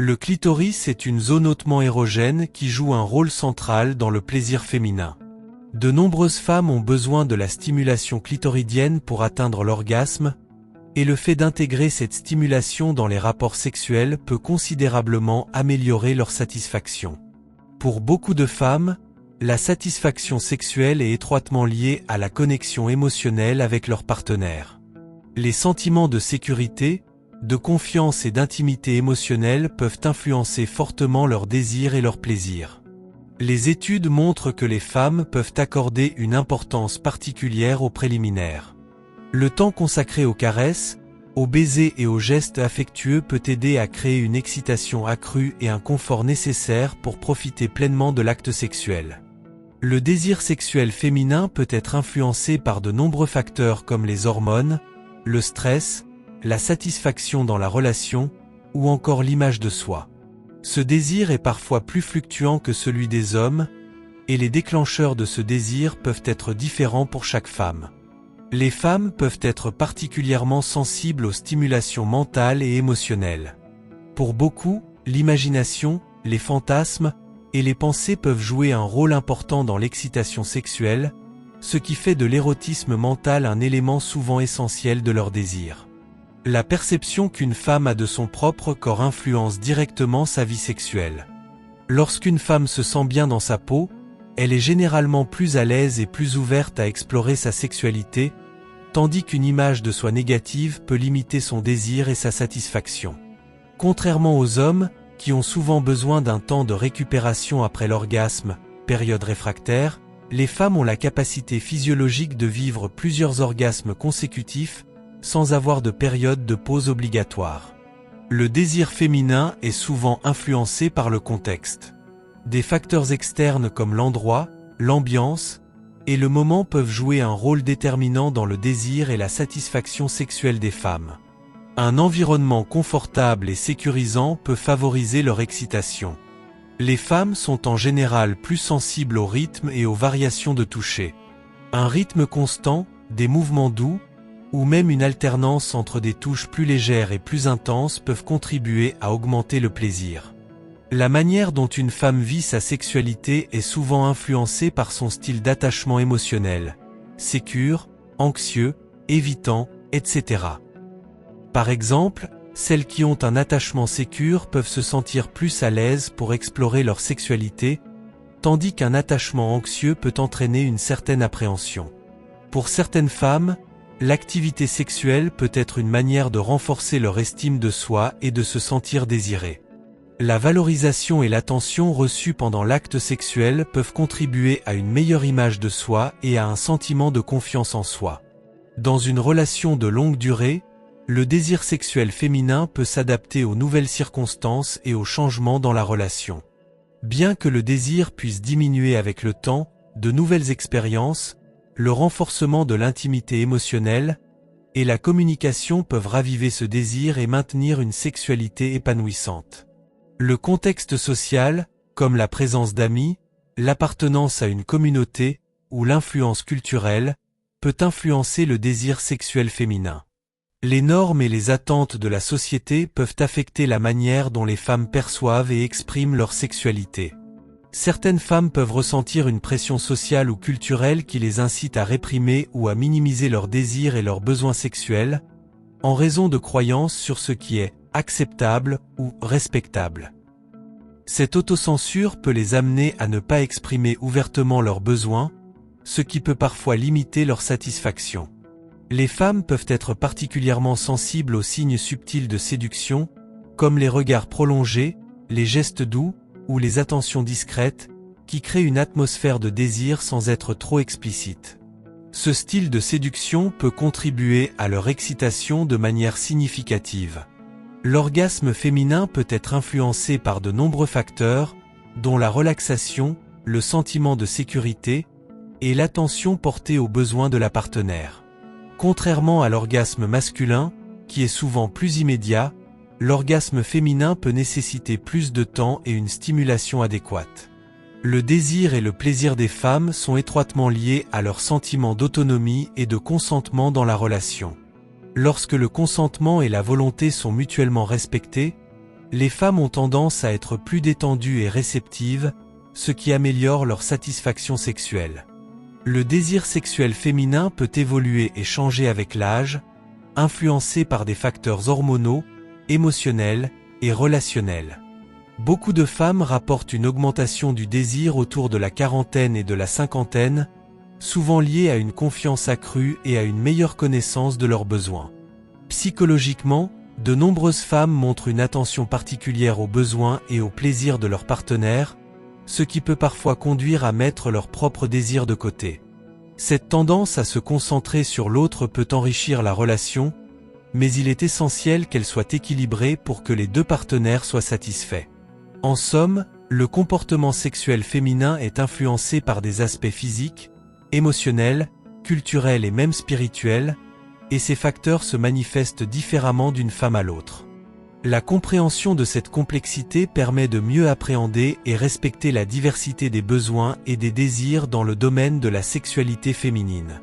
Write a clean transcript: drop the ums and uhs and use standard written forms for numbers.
Le clitoris est une zone hautement érogène qui joue un rôle central dans le plaisir féminin. De nombreuses femmes ont besoin de la stimulation clitoridienne pour atteindre l'orgasme, et le fait d'intégrer cette stimulation dans les rapports sexuels peut considérablement améliorer leur satisfaction. Pour beaucoup de femmes, la satisfaction sexuelle est étroitement liée à la connexion émotionnelle avec leur partenaire. Les sentiments de sécurité, de confiance et d'intimité émotionnelle peuvent influencer fortement leur désir et leur plaisir. Les études montrent que les femmes peuvent accorder une importance particulière aux préliminaires. Le temps consacré aux caresses, aux baisers et aux gestes affectueux peut aider à créer une excitation accrue et un confort nécessaire pour profiter pleinement de l'acte sexuel. Le désir sexuel féminin peut être influencé par de nombreux facteurs comme les hormones, le stress, la satisfaction dans la relation, ou encore l'image de soi. Ce désir est parfois plus fluctuant que celui des hommes, et les déclencheurs de ce désir peuvent être différents pour chaque femme. Les femmes peuvent être particulièrement sensibles aux stimulations mentales et émotionnelles. Pour beaucoup, l'imagination, les fantasmes et les pensées peuvent jouer un rôle important dans l'excitation sexuelle, ce qui fait de l'érotisme mental un élément souvent essentiel de leur désir. La perception qu'une femme a de son propre corps influence directement sa vie sexuelle. Lorsqu'une femme se sent bien dans sa peau, elle est généralement plus à l'aise et plus ouverte à explorer sa sexualité, tandis qu'une image de soi négative peut limiter son désir et sa satisfaction. Contrairement aux hommes, qui ont souvent besoin d'un temps de récupération après l'orgasme, période réfractaire, les femmes ont la capacité physiologique de vivre plusieurs orgasmes consécutifs, sans avoir de période de pause obligatoire. Le désir féminin est souvent influencé par le contexte. Des facteurs externes comme l'endroit, l'ambiance et le moment peuvent jouer un rôle déterminant dans le désir et la satisfaction sexuelle des femmes. Un environnement confortable et sécurisant peut favoriser leur excitation. Les femmes sont en général plus sensibles au rythme et aux variations de toucher. Un rythme constant, des mouvements doux, ou même une alternance entre des touches plus légères et plus intenses peuvent contribuer à augmenter le plaisir. La manière dont une femme vit sa sexualité est souvent influencée par son style d'attachement émotionnel, sécure, anxieux, évitant, etc. Par exemple, celles qui ont un attachement sécure peuvent se sentir plus à l'aise pour explorer leur sexualité, tandis qu'un attachement anxieux peut entraîner une certaine appréhension. Pour certaines femmes, l'activité sexuelle peut être une manière de renforcer leur estime de soi et de se sentir désirée. La valorisation et l'attention reçues pendant l'acte sexuel peuvent contribuer à une meilleure image de soi et à un sentiment de confiance en soi. Dans une relation de longue durée, le désir sexuel féminin peut s'adapter aux nouvelles circonstances et aux changements dans la relation. Bien que le désir puisse diminuer avec le temps, de nouvelles expériences, le renforcement de l'intimité émotionnelle et la communication peuvent raviver ce désir et maintenir une sexualité épanouissante. Le contexte social, comme la présence d'amis, l'appartenance à une communauté ou l'influence culturelle, peut influencer le désir sexuel féminin. Les normes et les attentes de la société peuvent affecter la manière dont les femmes perçoivent et expriment leur sexualité. Certaines femmes peuvent ressentir une pression sociale ou culturelle qui les incite à réprimer ou à minimiser leurs désirs et leurs besoins sexuels, en raison de croyances sur ce qui est acceptable ou respectable. Cette autocensure peut les amener à ne pas exprimer ouvertement leurs besoins, ce qui peut parfois limiter leur satisfaction. Les femmes peuvent être particulièrement sensibles aux signes subtils de séduction, comme les regards prolongés, les gestes doux, ou les attentions discrètes, qui créent une atmosphère de désir sans être trop explicite. Ce style de séduction peut contribuer à leur excitation de manière significative. L'orgasme féminin peut être influencé par de nombreux facteurs, dont la relaxation, le sentiment de sécurité, et l'attention portée aux besoins de la partenaire. Contrairement à l'orgasme masculin, qui est souvent plus immédiat, l'orgasme féminin peut nécessiter plus de temps et une stimulation adéquate. Le désir et le plaisir des femmes sont étroitement liés à leur sentiment d'autonomie et de consentement dans la relation. Lorsque le consentement et la volonté sont mutuellement respectés, Les femmes ont tendance à être plus détendues et réceptives, ce qui améliore leur satisfaction sexuelle. Le désir sexuel féminin peut évoluer et changer avec l'âge, influencé par des facteurs hormonaux, émotionnels et relationnels. Beaucoup de femmes rapportent une augmentation du désir autour de la quarantaine et de la cinquantaine, souvent liée à une confiance accrue et à une meilleure connaissance de leurs besoins. Psychologiquement, de nombreuses femmes montrent une attention particulière aux besoins et aux plaisirs de leur partenaire, ce qui peut parfois conduire à mettre leurs propres désirs de côté. Cette tendance à se concentrer sur l'autre peut enrichir la relation, mais il est essentiel qu'elle soit équilibrée pour que les deux partenaires soient satisfaits. En somme, le comportement sexuel féminin est influencé par des aspects physiques, émotionnels, culturels et même spirituels, et ces facteurs se manifestent différemment d'une femme à l'autre. La compréhension de cette complexité permet de mieux appréhender et respecter la diversité des besoins et des désirs dans le domaine de la sexualité féminine.